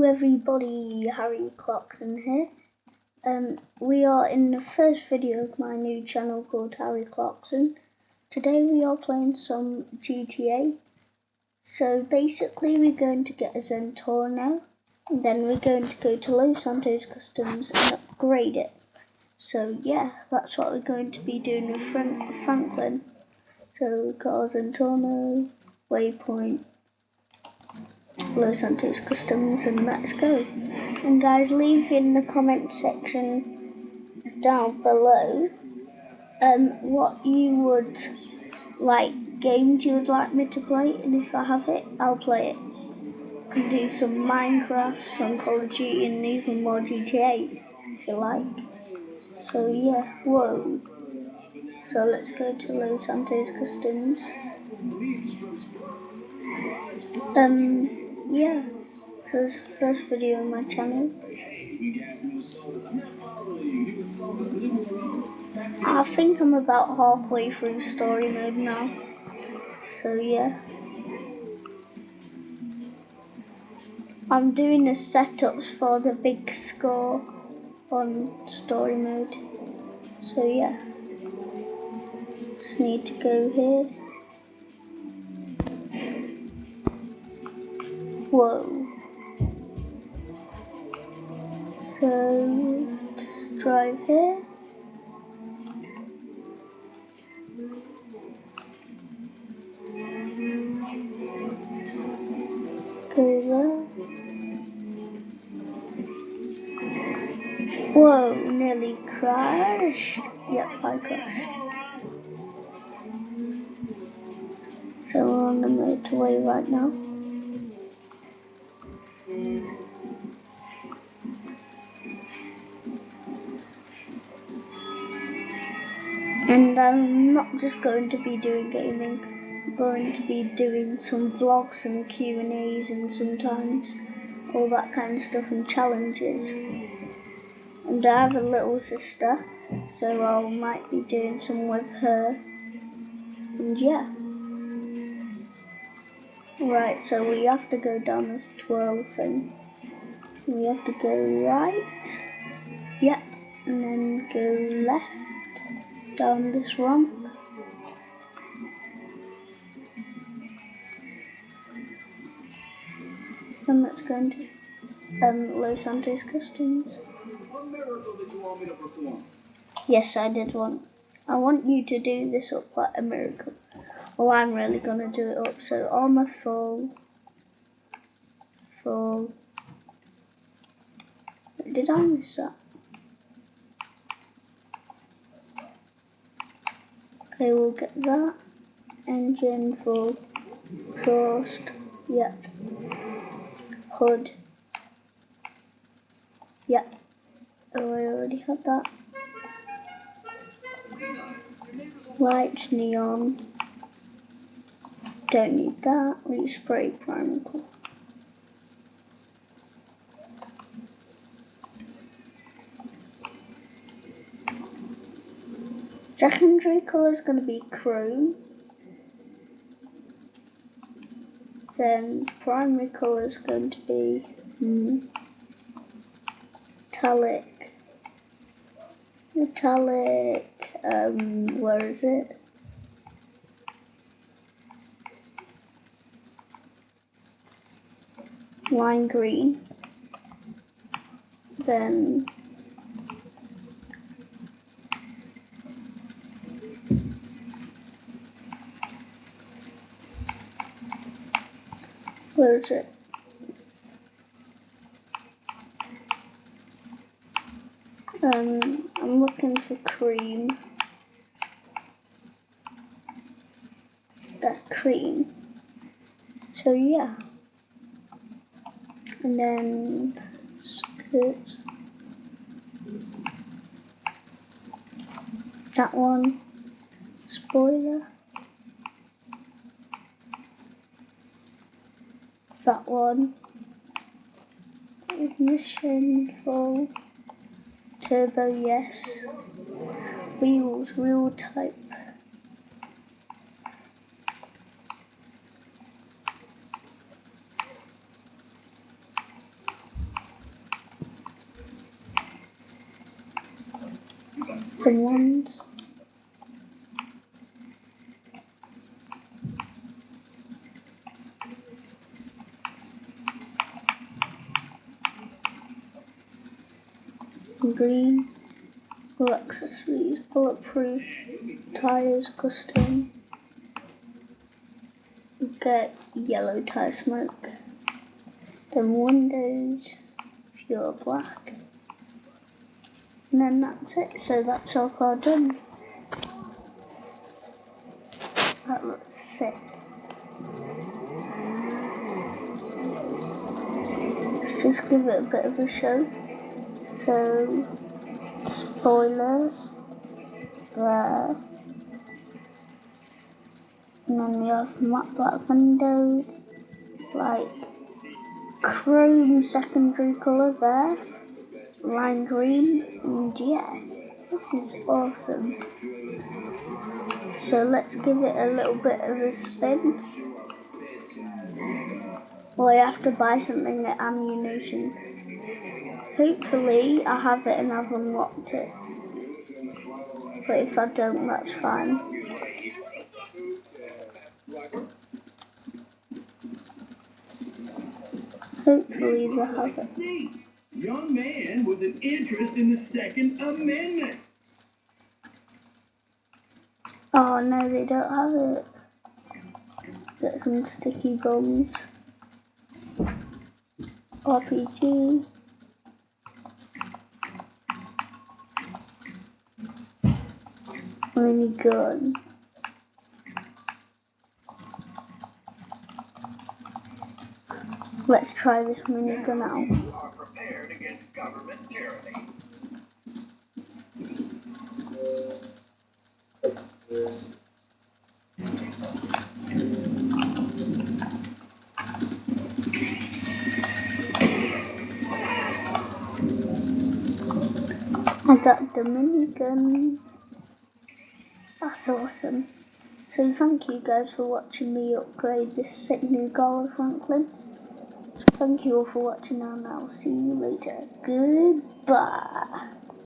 everybody, Harry Clarkson here. We are in the first video of my new channel called Harry Clarkson. Today we are playing some GTA. So basically we're going to get a Zentor now, and then we're going to go to Los Santos Customs and upgrade it. So yeah, that's what we're going to be doing with Franklin. So we've got our Zentorno, Waypoint, Los Santos Customs, and let's go. And guys, leave in the comment section down below what you would like, games you would like me to play, and if I have it, I'll play it. I can do some Minecraft, some Call of Duty, and even more GTA if you like. So yeah, whoa. So let's go to Los Santos Customs. Yeah. So this is the first video on my channel. I think I'm about halfway through story mode now. So yeah. I'm doing the setups for the big score on story mode. So yeah. Just need to go here. Whoa. So just drive here. Go there. Whoa, nearly crashed. Yep, I crashed. So we're on the motorway right now. And I'm not just going to be doing gaming, I'm going to be doing some vlogs and Q&As and sometimes all that kind of stuff and challenges. And I have a little sister, so I might be doing some with her. And yeah. Right, so we have to go down this twirl thing. We have to go right. Yep, and then go left. Down this ramp. And let's go into Los Santos Customs. Yes, I did want. I want you to do this up like a miracle. Well, I'm really gonna do it up. So armor full. Did I miss that? Okay, we'll get that. Engine full. Exhaust. Yep. Hood. Yep. Oh, I already had that. Lights, neon. Don't need that. We spray primary color. Secondary color is going to be chrome. Then primary color is going to be metallic. Where is it? Lime green. Then where is it? I'm looking for cream. That cream. So yeah. And then skirts. That one. Spoiler. That one. Ignition full. Turbo, yes. Wheels, wheel type. custom ones. Green, all accessories, bulletproof, tyres, custom. Get yellow tyre smoke. Then windows, pure black. And then that's it, so that's our car done. That looks sick. Let's just give it a bit of a show. So, spoiler, there. And then we have matte black windows, like chrome secondary colour there, lime green, and yeah, this is awesome. So let's give it a little bit of a spin. Well, I have to buy something at Ammunition. Hopefully I have it and I've unlocked it. But if I don't, that's fine. Hopefully they have it. Young man with an interest in the Second Amendment. Oh no, they don't have it. Get some sticky bombs. RPG. Minigun. Let's try this minigun out. You are prepared against government tyranny. I got the minigun. That's awesome. So thank you guys for watching me upgrade this sick new Gala Franklin. Thank you all for watching and I'll see you later. Goodbye.